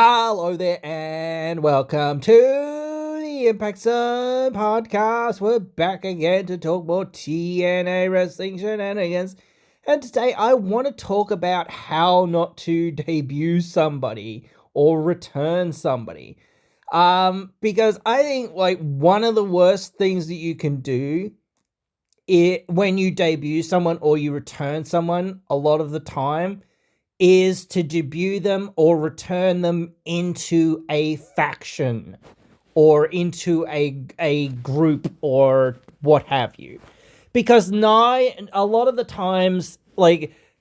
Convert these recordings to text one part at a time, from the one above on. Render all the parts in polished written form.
Hello there, and welcome to the Impact Zone podcast. We're back again to talk more TNA wrestling shenanigans. And today I want to talk about how not to debut somebody or return somebody. Because I think one of the worst things that you can do when you debut someone or you return someone a lot of the time is to debut them or return them into a faction or into a group or what have you. Because now, a lot of the times,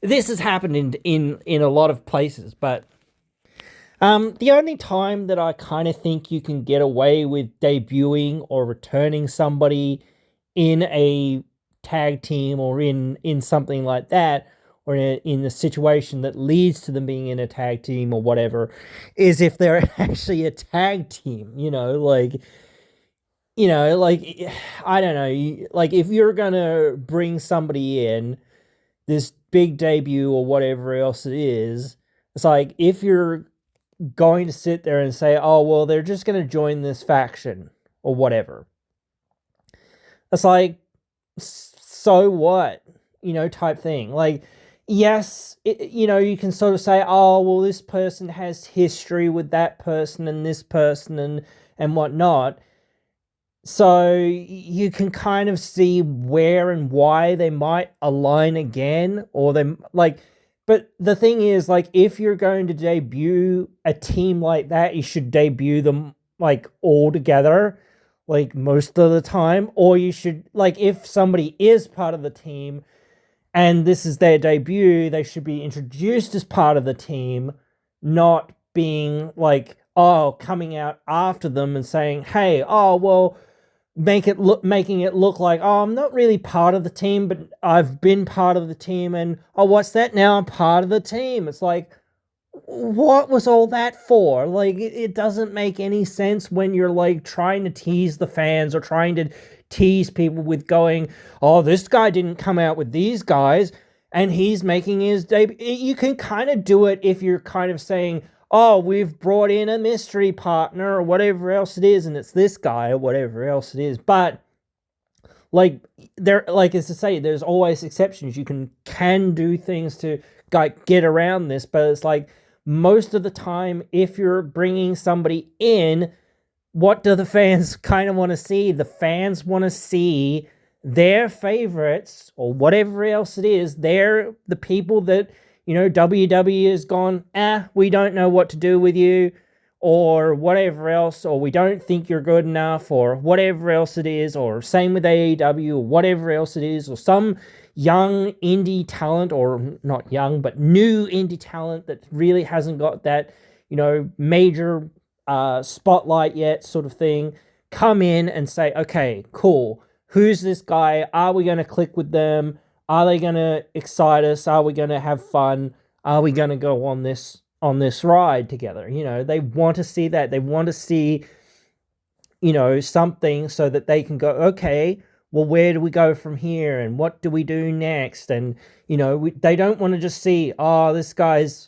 this has happened in a lot of places, but the only time that I kind of think you can get away with debuting or returning somebody in a tag team or in something like that, or in a situation that leads to them being in a tag team or whatever, is if they're actually a tag team, I don't know, if you're gonna bring somebody in, this big debut or whatever else it is, it's like, if you're going to sit there and say, oh, well, they're just gonna join this faction or whatever, it's like, so what, type thing. Yes, you can sort of say, oh, well, this person has history with that person and this person and whatnot. So you can kind of see where and why they might align again, or but the thing is, if you're going to debut a team like that, you should debut them all together, most of the time, or you should, if somebody is part of the team and this is their debut, they should be introduced as part of the team, not being coming out after them and saying, hey, oh, well, making it look like, oh, I'm not really part of the team, but I've been part of the team, and oh, what's that? Now I'm part of the team. It's like, what was all that for? It doesn't make any sense when you're trying to tease the fans or trying to tease people with going, oh, this guy didn't come out with these guys and he's making his debut. You can kind of do it if you're kind of saying, oh, we've brought in a mystery partner or whatever else it is, and it's this guy or whatever else it is. But as I say, there's always exceptions. You can do things to get around this, but it's most of the time, if you're bringing somebody in, what do the fans kind of want to see? The fans want to see their favorites or whatever else it is. They're the people that, WWE has gone, we don't know what to do with you, or whatever else, or we don't think you're good enough, or whatever else it is, or same with AEW, or whatever else it is, or some young indie talent, or not young, but new indie talent that really hasn't got that, major spotlight yet, sort of thing, come in and say, okay, cool, who's this guy? Are we going to click with them? Are they going to excite us? Are we going to have fun? Are we going to go on this ride together? They want to see that. They want to see, something so that they can go, okay, well, where do we go from here? And what do we do next? And, they don't want to just see, oh, this guy's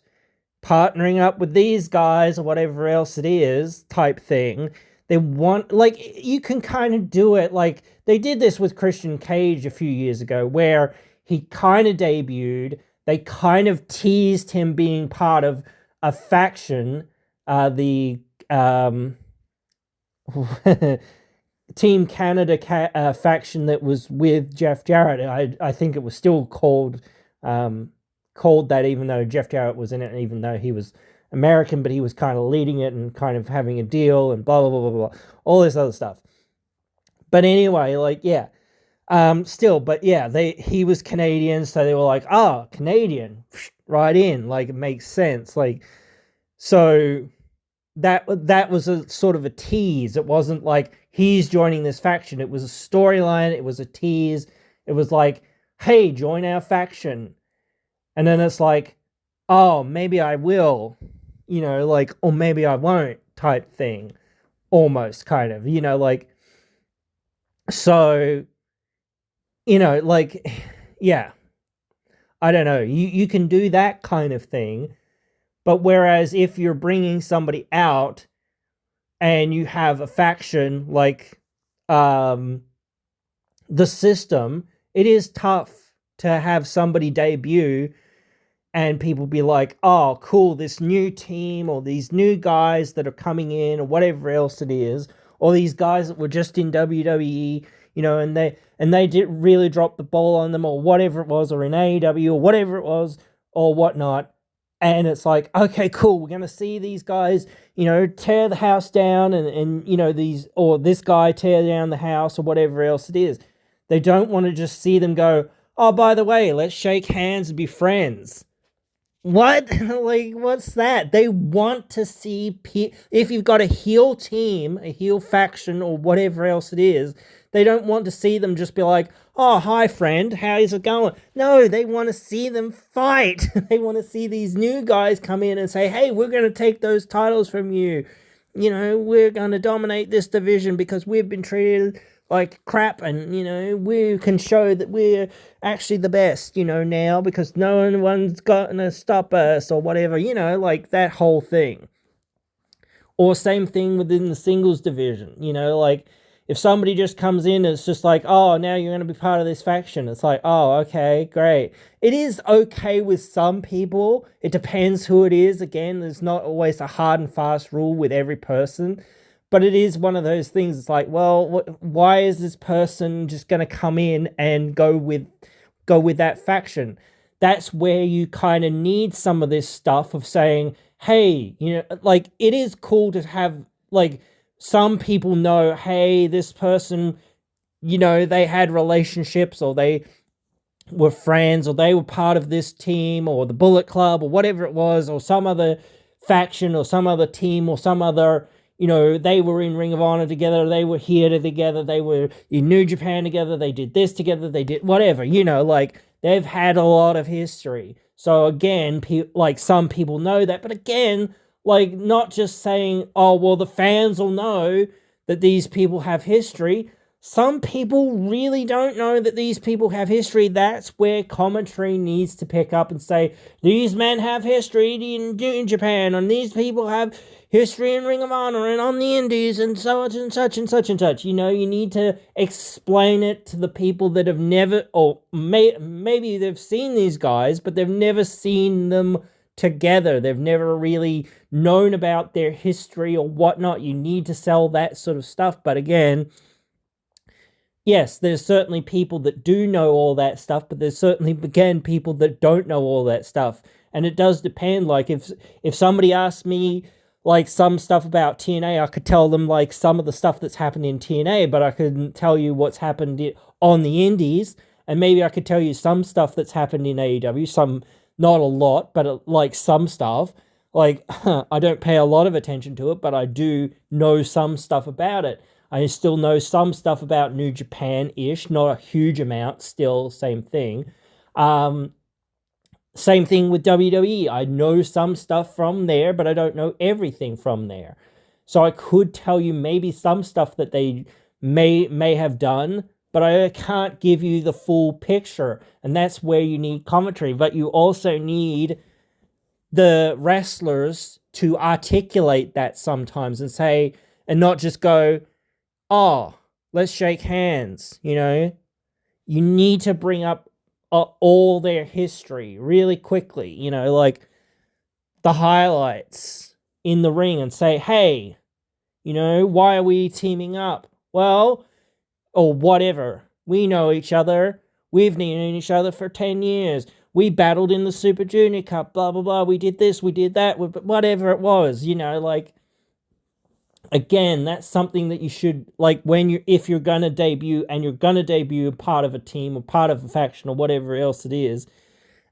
partnering up with these guys or whatever else it is type thing. They want, you can kind of do it. They did this with Christian Cage a few years ago, where he kind of debuted. They kind of teased him being part of a faction, the Team Canada faction that was with Jeff Jarrett. I think it was still called that, even though Jeff Jarrett was in it, and even though he was American, but he was kind of leading it and kind of having a deal and blah, blah, blah, blah, blah, all this other stuff. But anyway, still, but yeah, he was Canadian, so they were like, oh, Canadian, right in, it makes sense. So that was a sort of a tease. It wasn't like he's joining this faction. It was a storyline. It was a tease. It was like, hey, join our faction. And then it's like, oh, maybe I will, or maybe I won't type thing, almost kind of, so, yeah, I don't know. You can do that kind of thing, But whereas if you're bringing somebody out and you have a faction like um, the system, it is tough to have somebody debut and people be like, oh, cool, this new team or these new guys that are coming in or whatever else it is, or these guys that were just in WWE, and they did really drop the ball on them or whatever it was, or in AEW or whatever it was or whatnot. And it's like, okay, cool, we're going to see these guys, tear the house down and these, or this guy tear down the house or whatever else it is. They don't want to just see them go, oh, by the way, let's shake hands and be friends. What? Like, what's that? They want to see, if you've got a heel team, a heel faction, or whatever else it is, they don't want to see them just be like, oh, hi, friend, how's it going? No, they want to see them fight. They want to see these new guys come in and say, hey, we're going to take those titles from you. We're going to dominate this division because we've been treated like crap, and we can show that we're actually the best now, because no one's gonna stop us or whatever, like that whole thing. Or same thing within the singles division, like if somebody just comes in and it's just like, oh, now you're going to be part of this faction, it's like, oh, okay, great. It is okay with some people. It depends who it is. Again, there's not always a hard and fast rule with every person. But it is one of those things. It's like, well, why is this person just going to come in and go with that faction? That's where you kind of need some of this stuff of saying, hey, like it is cool to have, like, some people know, hey, this person, they had relationships, or they were friends, or they were part of this team or the Bullet Club or whatever it was, or some other faction or some other team or some other, they were in Ring of Honor together, they were here together, they were in New Japan together, they did this together, they did whatever, like they've had a lot of history. So again, like some people know that, but again, like not just saying, oh, well, the fans will know that these people have history. Some people really don't know that these people have history. That's where commentary needs to pick up and say, these men have history in Japan, and these people have history in Ring of Honor and on the Indies and such and such and such and such. You need to explain it to the people that have never, or maybe they've seen these guys, but they've never seen them together. They've never really known about their history or whatnot. You need to sell that sort of stuff. But again, yes, there's certainly people that do know all that stuff, but there's certainly, again, people that don't know all that stuff. And it does depend. Like, if somebody asks me, like, some stuff about TNA, I could tell them, like, some of the stuff that's happened in TNA, but I couldn't tell you what's happened on the Indies. And maybe I could tell you some stuff that's happened in AEW, some, not a lot, but, like, some stuff. Like, I don't pay a lot of attention to it, but I do know some stuff about it. I still know some stuff about New Japan-ish, not a huge amount, still, same thing. Same thing with WWE. I know some stuff from there, but I don't know everything from there. So I could tell you maybe some stuff that they may have done, but I can't give you the full picture. And that's where you need commentary. But you also need the wrestlers to articulate that sometimes and say, and not just go, oh, let's shake hands, You need to bring up all their history really quickly, like the highlights in the ring, and say, hey, why are we teaming up? Well, or whatever. We know each other. We've known each other for 10 years. We battled in the Super Junior Cup, blah, blah, blah. We did this, we did that, whatever it was, like, again, that's something that you should, like, if you're going to debut, and you're going to debut part of a team or part of a faction or whatever else it is,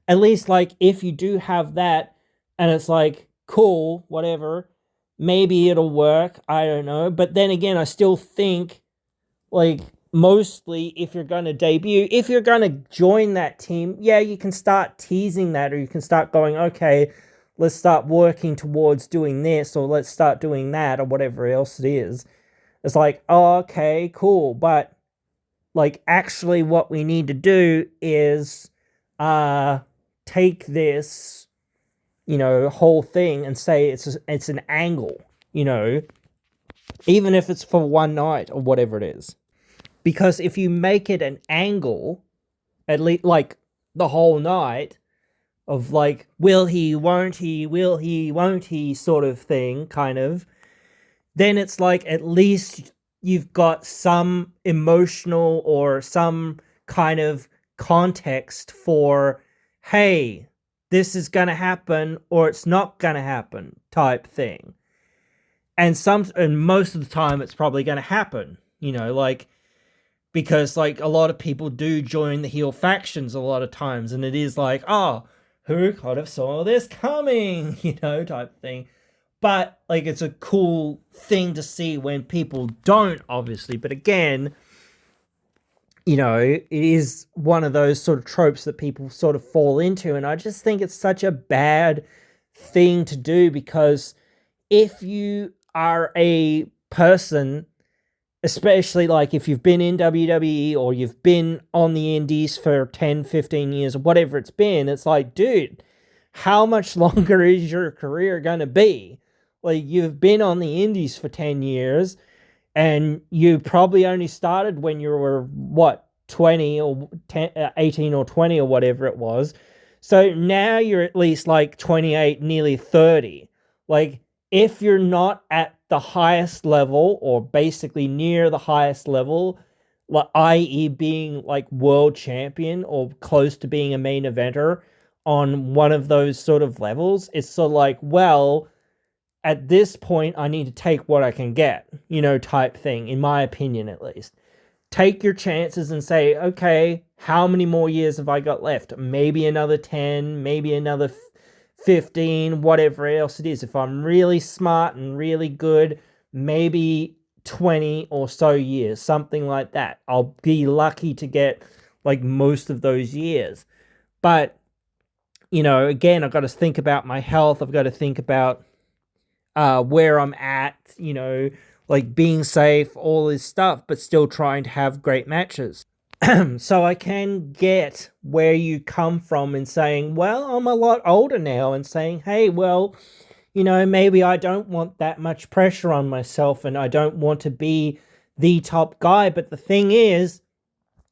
at least, like, if you do have that, and it's like, cool, whatever, maybe it'll work, I don't know. But then again, I still think, like, mostly if you're going to debut, if you're going to join that team, yeah, you can start teasing that, or you can start going, okay, let's start working towards doing this, or let's start doing that, or whatever else it is. It's like, oh, okay, cool. But, like, actually what we need to do is take this, whole thing and say it's an angle, even if it's for one night or whatever it is. Because if you make it an angle, at least like the whole night of like, will he, won't he sort of thing, kind of, then it's like at least you've got some emotional or some kind of context for, hey, this is going to happen or it's not going to happen type thing. And most of the time it's probably going to happen, like, because like a lot of people do join the heel factions a lot of times, and it is like, oh, who could have saw this coming, type thing. But like, it's a cool thing to see when people don't, obviously. But again, it is one of those sort of tropes that people sort of fall into. And I just think it's such a bad thing to do, because if you are a person, especially like if you've been in WWE or you've been on the indies for 10, 15 years or whatever it's been, it's like, dude, how much longer is your career going to be? Like, you've been on the indies for 10 years and you probably only started when you were, 20 or 10, 18 or 20 or whatever it was. So now you're at least like 28, nearly 30. Like, if you're not at the highest level or basically near the highest level, like, i.e. being like world champion or close to being a main eventer on one of those sort of levels, it's sort of like, well, at this point, I need to take what I can get, type thing, in my opinion, at least. Take your chances and say, okay, how many more years have I got left? Maybe another 10, maybe another 15, whatever else it is. If I'm really smart and really good, maybe 20 or so years, something like that. I'll be lucky to get like most of those years. But, again, I've got to think about my health. I've got to think about where I'm at, like being safe, all this stuff, but still trying to have great matches. So I can get where you come from in saying, well, I'm a lot older now, and saying, hey, well, maybe I don't want that much pressure on myself and I don't want to be the top guy. But the thing is,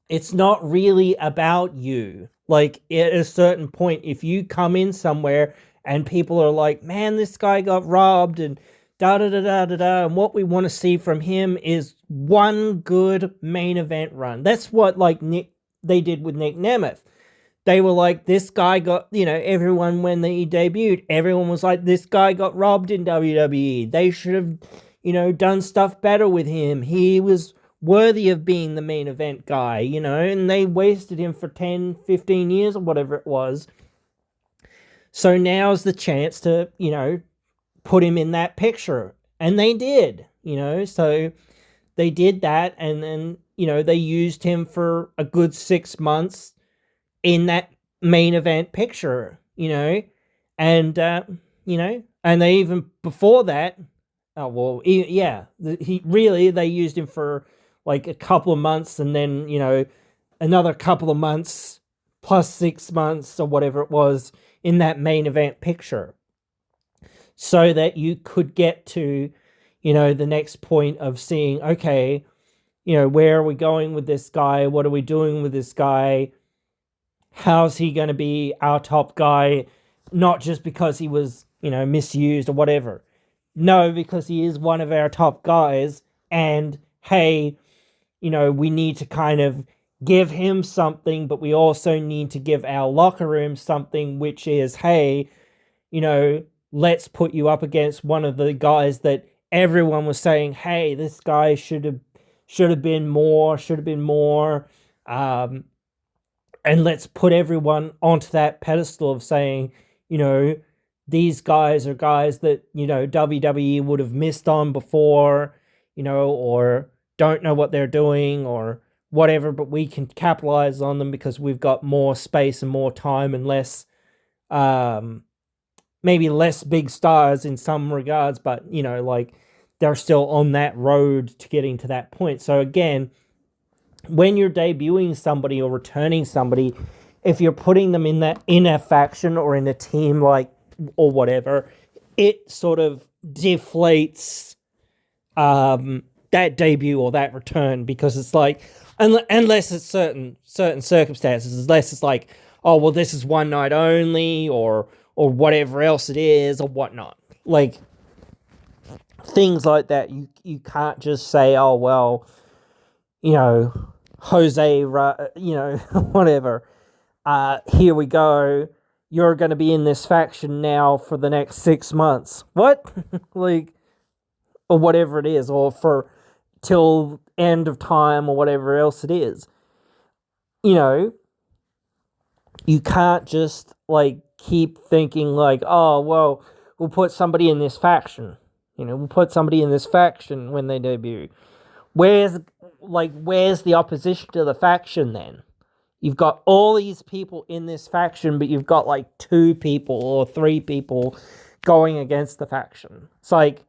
it's not really about you. Like, at a certain point, if you come in somewhere and people are like, man, this guy got robbed and da-da-da-da-da-da, and what we want to see from him is one good main event run. That's what, like, they did with Nick Nemeth. They were like, this guy got, everyone, when he debuted, everyone was like, this guy got robbed in WWE. They should have, done stuff better with him. He was worthy of being the main event guy, and they wasted him for 10, 15 years or whatever it was. So now's the chance to, put him in that picture. And they did, so they did that. And then, they used him for a good 6 months in that main event picture, and, and they even before that, they used him for like a couple of months, and then, another couple of months plus 6 months or whatever it was in that main event picture, so that you could get to, the next point of seeing, okay, where are we going with this guy? What are we doing with this guy? How's he going to be our top guy? Not just because he was, misused or whatever. No, because he is one of our top guys. And hey, we need to kind of give him something, but we also need to give our locker room something, which is, hey, let's put you up against one of the guys that everyone was saying, hey, this guy should have been more. And let's put everyone onto that pedestal of saying, these guys are guys that, WWE would have missed on before, or don't know what they're doing or whatever, but we can capitalize on them because we've got more space and more time and less, maybe less big stars in some regards, but, like, they're still on that road to getting to that point. So again, when you're debuting somebody or returning somebody, if you're putting them in a faction or in a team like or whatever, it sort of deflates that debut or that return, because it's like, unless it's certain circumstances, unless it's like, oh well, this is one night only, or whatever else it is, or whatnot, like things like that. You can't just say, oh well, Jose, whatever. Here we go. You're going to be in this faction now for the next 6 months. What? Like, or whatever it is, or for till end of time, or whatever else it is. You can't just like keep thinking like, oh well, we'll put somebody in this faction. We'll put somebody in this faction when they debut. Where's the opposition to the faction then? You've got all these people in this faction, but you've got like 2 people or 3 people going against the faction. It's like,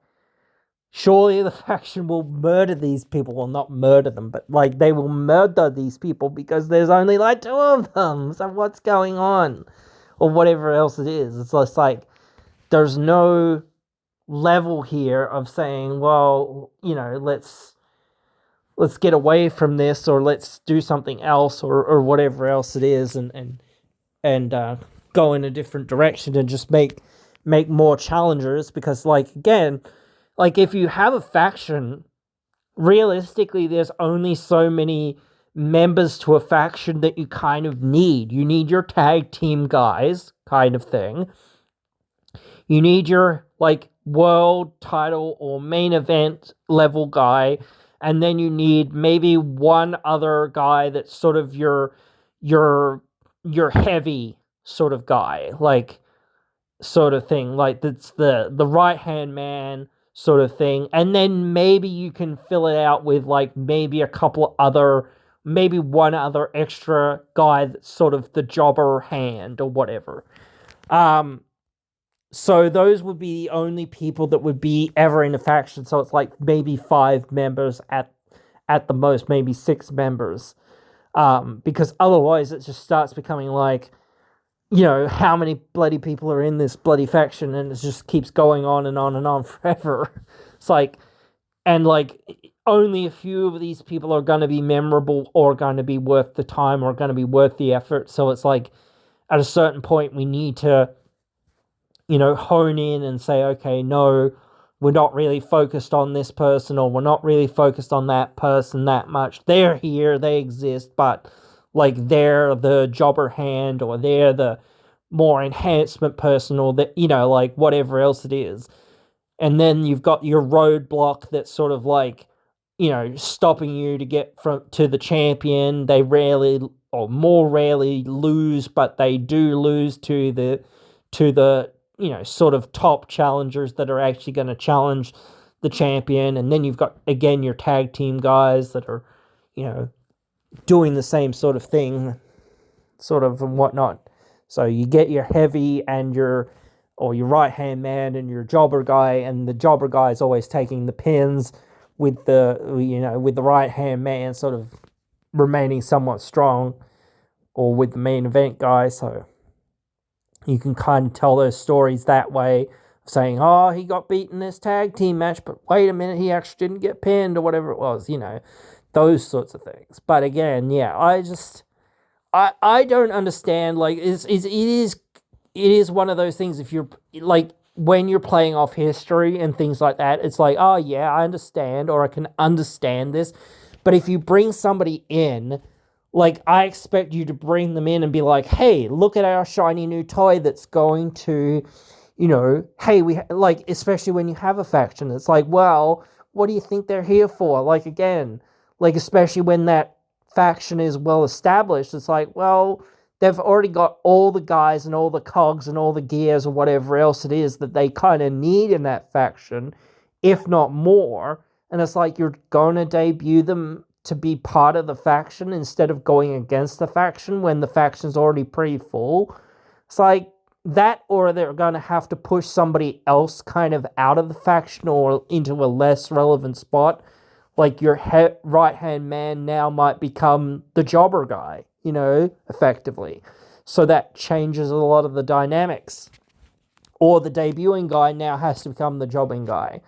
surely the faction will murder these people. Well, not murder them, but like they will murder these people because there's only like 2 of them. So what's going on? Or whatever else it is. It's just like, there's no level here of saying, well, let's get away from this, or let's do something else, or whatever else it is, and go in a different direction and just make more challengers. Because like, again, like if you have a faction, realistically there's only so many members to a faction that you kind of need. You need your tag team guys, kind of thing. You need your like world title or main event level guy. And then you need maybe one other guy that's sort of your heavy sort of guy, like sort of thing, like that's the right hand man sort of thing. And then maybe you can fill it out with like maybe one other extra guy that's sort of the jobber hand or whatever. So those would be the only people that would be ever in a faction. So it's like maybe 5 members at the most, maybe 6 members. Because otherwise it just starts becoming like, how many bloody people are in this bloody faction, and it just keeps going on and on and on forever. It's like, and like only a few of these people are going to be memorable, or going to be worth the time, or going to be worth the effort. So it's like, at a certain point we need to hone in and say, okay, no, we're not really focused on this person, or we're not really focused on that person that much. They're here, they exist, but like they're the jobber hand, or they're the more enhancement person, or like whatever else it is. And then you've got your roadblock that's sort of like, stopping you to get to the champion. They rarely, or more rarely, lose, but they do lose to the sort of top challengers that are actually going to challenge the champion. And then you've got, again, your tag team guys that are, doing the same sort of thing, sort of, and whatnot. So you get your heavy and your right-hand man and your jobber guy, and the jobber guy is always taking the pins with the right-hand man sort of remaining somewhat strong, or with the main event guy. So you can kind of tell those stories that way, saying, oh, he got beaten this tag team match, but wait a minute, he actually didn't get pinned, or whatever it was, those sorts of things. But again, yeah, I don't understand, like, it is one of those things, if you're, like, when you're playing off history and things like that, it's like, oh yeah, I understand, or I can understand this. But if you bring somebody in, like, I expect you to bring them in and be like, hey, look at our shiny new toy that's going to, hey, like, especially when you have a faction, it's like, well, what do you think they're here for? Like, again, like, especially when that faction is well established, it's like, well, they've already got all the guys and all the cogs and all the gears or whatever else it is that they kind of need in that faction, if not more. And it's like, you're going to debut them to be part of the faction instead of going against the faction when the faction's already pretty full. It's like that, or they're going to have to push somebody else kind of out of the faction or into a less relevant spot. Like, your right-hand man now might become the jobber guy, effectively. So that changes a lot of the dynamics or the debuting guy now has to become the jobbing guy,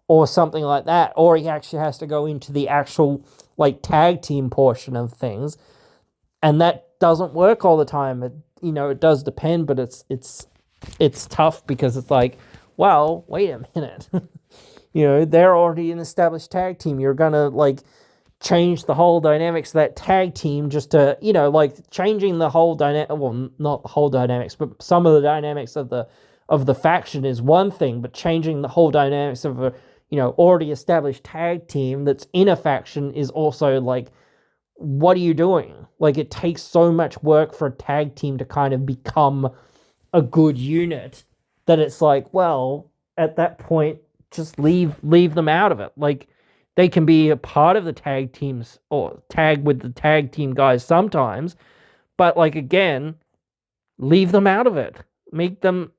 or something like that, or he actually has to go into the actual like tag team portion of things, and that doesn't work all the time. It does depend, but it's tough because it's like, well, wait a minute. They're already an established tag team. You're gonna like change the whole dynamics of that tag team just to, like changing the whole dynamic. Well, not the whole dynamics, but some of the dynamics of the faction is one thing, but changing the whole dynamics of a already established tag team that's in a faction is also like, what are you doing? Like, it takes so much work for a tag team to kind of become a good unit that it's like, well, at that point, just leave them out of it. Like, they can be a part of the tag teams or tag with the tag team guys sometimes, but like, again, leave them out of it. Make them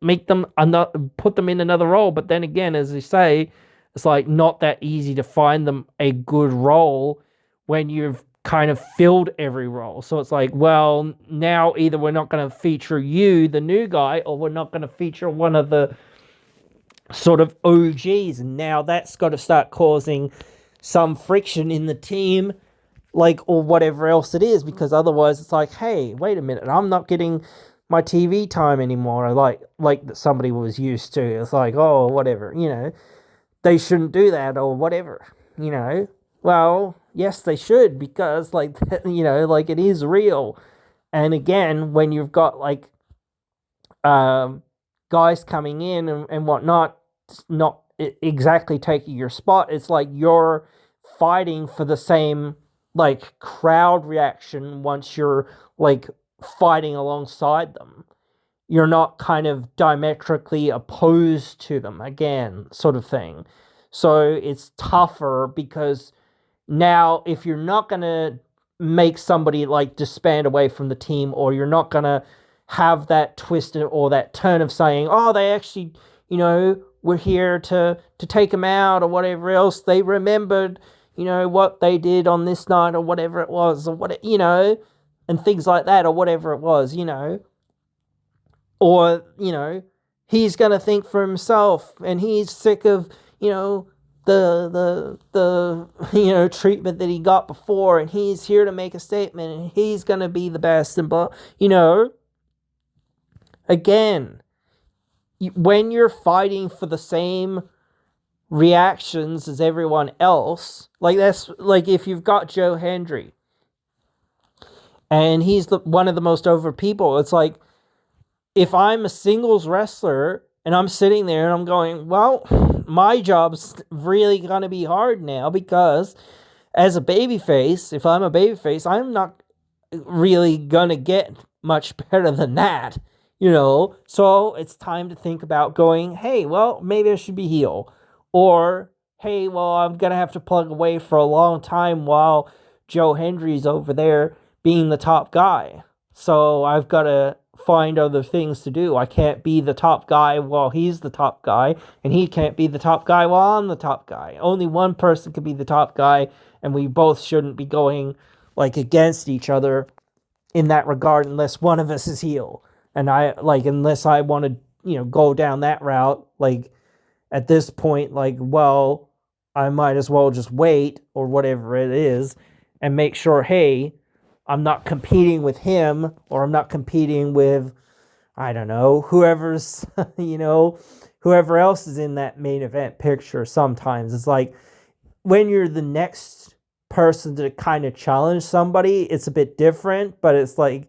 put them in another role. But then again, as you say, it's like not that easy to find them a good role when you've kind of filled every role. So it's like, well, now either we're not going to feature you, the new guy, or we're not going to feature one of the sort of OGs. And now that's got to start causing some friction in the team, like, or whatever else it is, because otherwise it's like, hey, wait a minute, I'm not getting my TV time anymore, like that somebody was used to. It's like, oh, whatever, they shouldn't do that or whatever, Well, yes, they should, because like, like it is real. And again, when you've got like guys coming in and whatnot, not exactly taking your spot, it's like you're fighting for the same like crowd reaction once you're like fighting alongside them. You're not kind of diametrically opposed to them again, sort of thing. So it's tougher because now if you're not going to make somebody like disband away from the team, or you're not going to have that twist or that turn of saying, oh, they actually, we're here to take them out or whatever else. They remembered, what they did on this night or whatever it was, or what, and things like that, or whatever it was, or, he's going to think for himself and he's sick of, the treatment that he got before, and he's here to make a statement and he's going to be the best, and blah, again, when you're fighting for the same reactions as everyone else, like that's like if you've got Joe Hendry and he's one of the most over people, it's like, if I'm a singles wrestler and I'm sitting there and I'm going, well, my job's really going to be hard now, because as a babyface, if I'm a babyface, I'm not really going to get much better than that, So it's time to think about going, hey, well, maybe I should be heel. Or, hey, well, I'm going to have to plug away for a long time while Joe Hendry's over there being the top guy. So I've got to find other things to do. I can't be the top guy while he's the top guy, and he can't be the top guy while I'm the top guy. Only one person can be the top guy, and we both shouldn't be going like against each other in that regard unless one of us is heel. And unless I want to, go down that route, like at this point, like, well, I might as well just wait or whatever it is and make sure, hey, I'm not competing with him, or I'm not competing with, I don't know, whoever's, whoever else is in that main event picture. Sometimes it's like when you're the next person to kind of challenge somebody, it's a bit different, but it's like,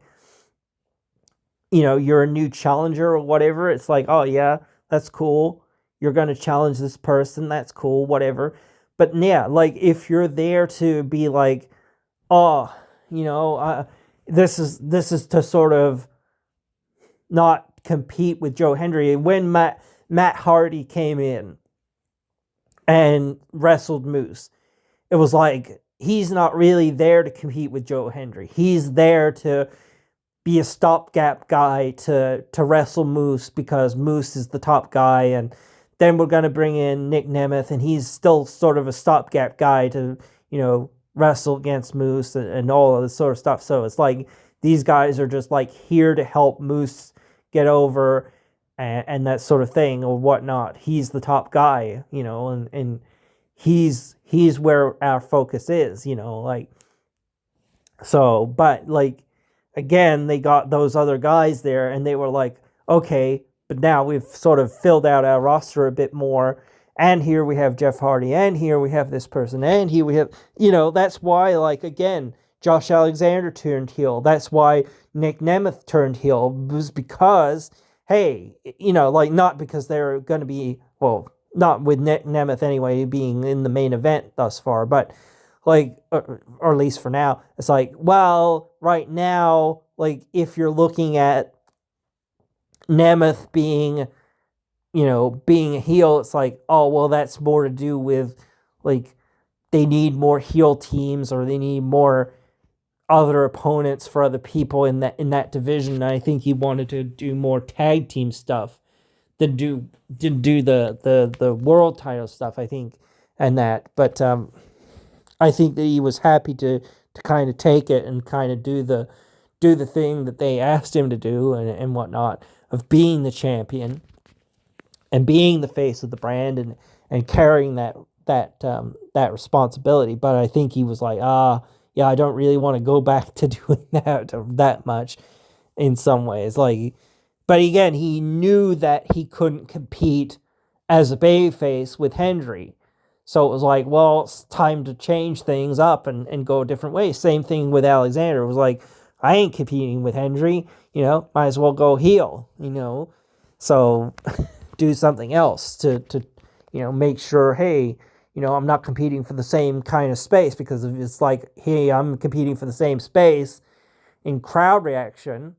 you're a new challenger or whatever. It's like, oh yeah, that's cool. You're going to challenge this person. That's cool, whatever. But yeah, like if you're there to be like, oh, this is to sort of not compete with Joe Hendry. When Matt Hardy came in and wrestled Moose, it was like, he's not really there to compete with Joe Hendry. He's there to be a stopgap guy to wrestle Moose, because Moose is the top guy, and then we're going to bring in Nick Nemeth, and he's still sort of a stopgap guy to, wrestle against Moose and all of this sort of stuff. So it's like these guys are just like here to help Moose get over, and that sort of thing or whatnot. He's the top guy, and he's where our focus is, like. So, but like, again, they got those other guys there, and they were like, okay, but now we've sort of filled out our roster a bit more. And here we have Jeff Hardy, and here we have this person, and here we have, that's why, like, again, Josh Alexander turned heel. That's why Nick Nemeth turned heel, was because, hey, like, not because they're going to be, well, not with Nick Nemeth anyway, being in the main event thus far, but like, or at least for now, it's like, well, right now, like, if you're looking at Nemeth being, being a heel, it's like, oh, well, that's more to do with, like, they need more heel teams, or they need more other opponents for other people in that division. And I think he wanted to do more tag team stuff than do the world title stuff, I think, and that. But I think that he was happy to kind of take it and kind of do the thing that they asked him to do, and whatnot, of being the champion and being the face of the brand, and carrying that responsibility. But I think he was like, yeah, I don't really want to go back to doing that much in some ways. Like, but again, he knew that he couldn't compete as a babyface with Hendry. So it was like, well, it's time to change things up and go a different way. Same thing with Alexander. It was like, I ain't competing with Hendry, might as well go heel, So do something else to make sure, hey, I'm not competing for the same kind of space, because if it's like, hey, I'm competing for the same space in crowd reaction,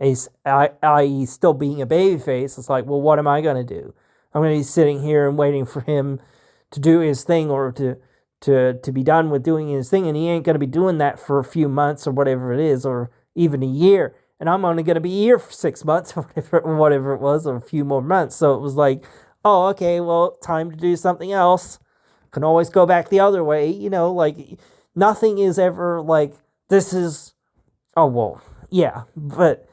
i.e. still being a babyface, it's like, well, what am I going to do? I'm going to be sitting here and waiting for him to do his thing, or to be done with doing his thing, and he ain't going to be doing that for a few months or whatever it is, or even a year, and I'm only going to be here for 6 months or whatever it was, or a few more months. So it was like, oh, okay, well, time to do something else. Can always go back the other way, like, nothing is ever like, this is, oh, well, yeah, but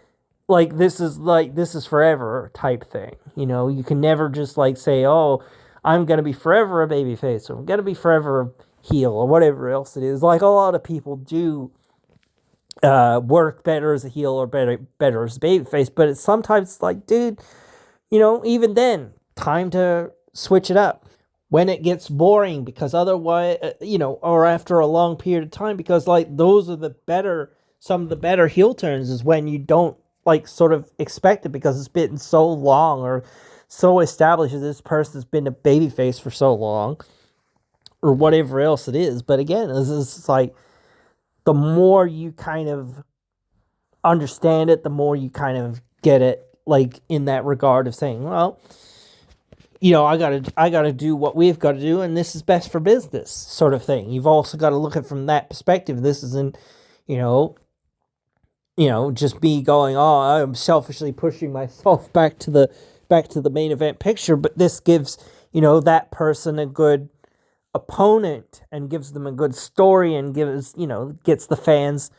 like, this is forever type thing. You can never just like say, oh, I'm going to be forever a babyface, or I'm going to be forever a heel, or whatever else it is. Like, a lot of people do work better as a heel or better as a babyface, but it's sometimes like, dude, even then, time to switch it up when it gets boring, because otherwise, or after a long period of time, because like, those are some of the better heel turns, is when you don't like sort of expect it, because it's been so long, or so established that this person's been a babyface for so long, or whatever else it is. But again, it's like, the more you kind of understand it, the more you kind of get it, like, in that regard of saying, well, I gotta do what we've got to do, and this is best for business, sort of thing. You've also got to look at it from that perspective. This isn't, just me going, oh, I'm selfishly pushing myself back to the main event picture, but this gives, that person a good opponent, and gives them a good story, and gets the fans,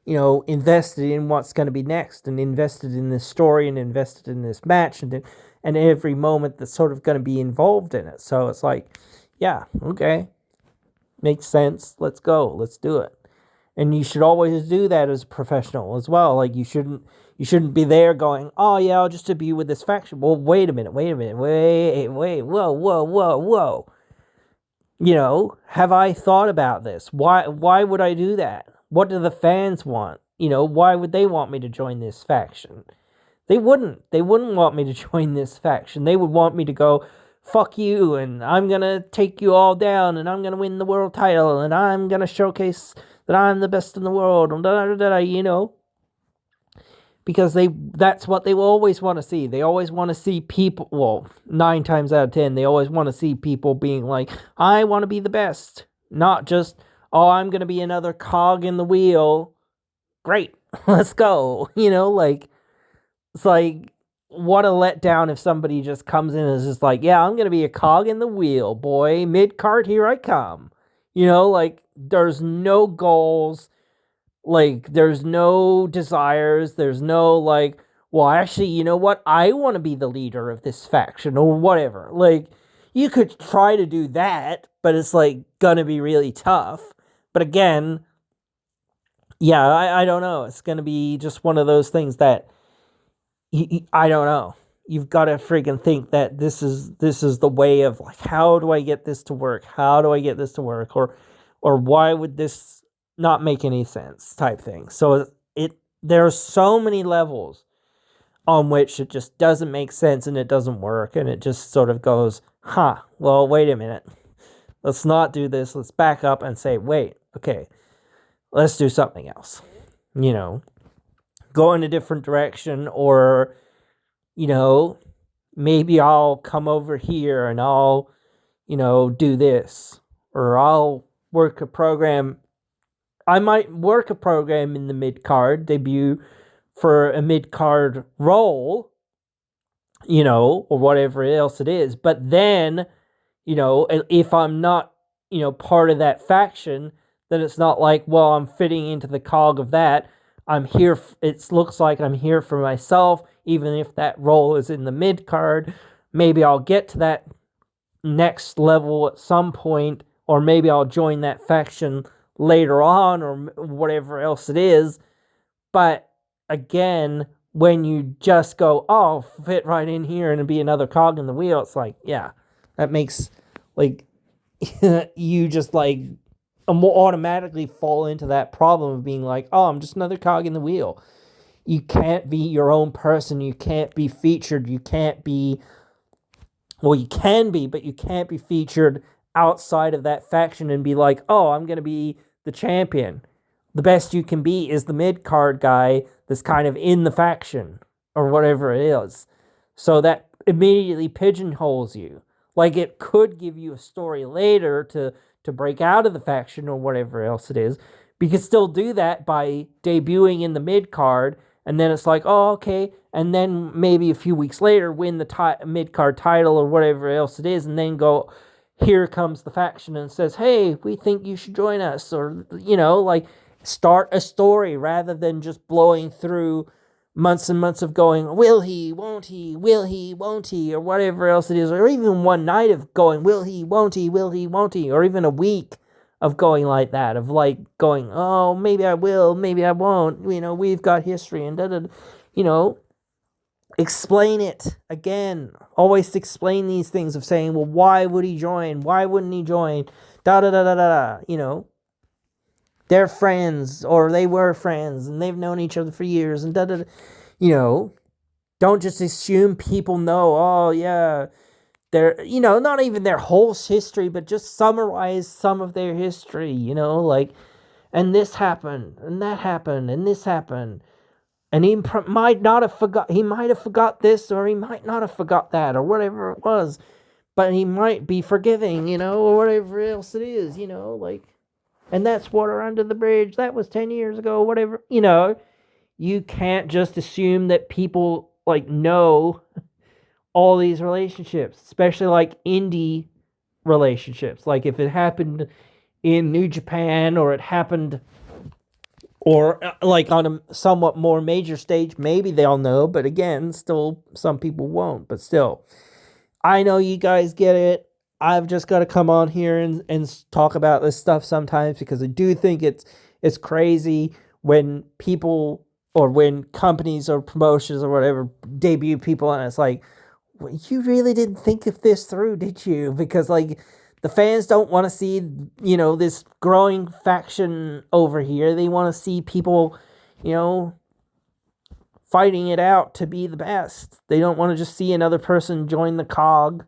invested in what's going to be next, and invested in this story, and invested in this match, and every moment that's sort of going to be involved in it. So it's like, yeah, okay, makes sense. Let's go. Let's do it. And you should always do that as a professional as well. Like, you shouldn't be there going, oh yeah, I'll just debut with this faction. Well, wait a minute, whoa. Have I thought about this? Why would I do that? What do the fans want? Why would they want me to join this faction? They wouldn't want me to join this faction. They would want me to go, fuck you, and I'm going to take you all down, and I'm going to win the world title, and I'm going to showcase that I'm the best in the world, and because that's what they will always want to see. They always want to see people, well, 9 times out of 10, they always want to see people being like, I want to be the best. Not just, oh, I'm going to be another cog in the wheel. Great, let's go. Like, it's like, what a letdown if somebody just comes in and is just like, yeah, I'm going to be a cog in the wheel, boy. Mid-card, here I come. Like, there's no goals. Like, there's no desires. There's no, like, well, actually, you know what? I want to be the leader of this faction or whatever. Like, you could try to do that, but it's like gonna be really tough. But again, yeah, I don't know. It's gonna be just one of those things that I don't know. You've got to freaking think that this is the way of like, how do I get this to work? How do I get this to work? Or why would this not make any sense? Type thing. So there are so many levels on which it just doesn't make sense and it doesn't work, and it just sort of goes, well, wait a minute. Let's not do this. Let's back up and say, wait, okay, let's do something else. Go in a different direction, or, maybe I'll come over here and I'll, do this, or I'll work a program. I might work a program in the mid-card debut for a mid-card role, or whatever else it is. But then, if I'm not, part of that faction, then it's not like, well, I'm fitting into the cog of that. I'm here. It looks like I'm here for myself, even if that role is in the mid card. Maybe I'll get to that next level at some point, or maybe I'll join that faction later on, or whatever else it is. But again, when you just go, oh, fit right in here and be another cog in the wheel, it's like, yeah, that makes, like, you just, like, automatically fall into that problem of being like, oh, I'm just another cog in the wheel. You can't be your own person. You can't be featured. You can't be, well, you can be, but you can't be featured outside of that faction and be like, oh, I'm going to be the champion. The best you can be is the mid-card guy that's kind of in the faction or whatever it is. So that immediately pigeonholes you. Like, it could give you a story later to break out of the faction or whatever else it is. But you can still do that by debuting in the mid-card, and then it's like, oh, okay, and then maybe a few weeks later win the mid-card title or whatever else it is, and then go, here comes the faction and says, hey, we think you should join us, or, like, start a story rather than just blowing through months and months of going, will he, won't he, will he, won't he, or whatever else it is, or even one night of going, will he, won't he, will he, won't he, or even a week of going like that, of like going, oh, maybe I will, maybe I won't, we've got history, and explain it again. Always explain these things of saying, well, why would he join? Why wouldn't he join? Da da da da da da. They're friends, or they were friends, and they've known each other for years, and da-da-da. Don't just assume people know, oh, yeah, they're, not even their whole history, but just summarize some of their history, like, and this happened, and that happened, and this happened, and he might have forgot this, or he might not have forgot that, or whatever it was, but he might be forgiving, or whatever else it is, like, and that's water under the bridge. That was 10 years ago, whatever. You can't just assume that people, like, know all these relationships, especially, like, indie relationships. Like, if it happened in New Japan, or it happened, or, like, on a somewhat more major stage, maybe they'll know. But again, still, some people won't. But still, I know you guys get it. I've just got to come on here and talk about this stuff sometimes, because I do think it's crazy when people, or when companies or promotions or whatever debut people, and it's like, well, you really didn't think of this through, did you? Because, like, the fans don't want to see, this growing faction over here. They want to see people, fighting it out to be the best. They don't want to just see another person join the cog.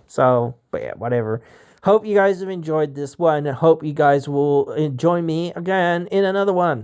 So, but yeah, whatever. Hope you guys have enjoyed this one, and hope you guys will join me again in another one.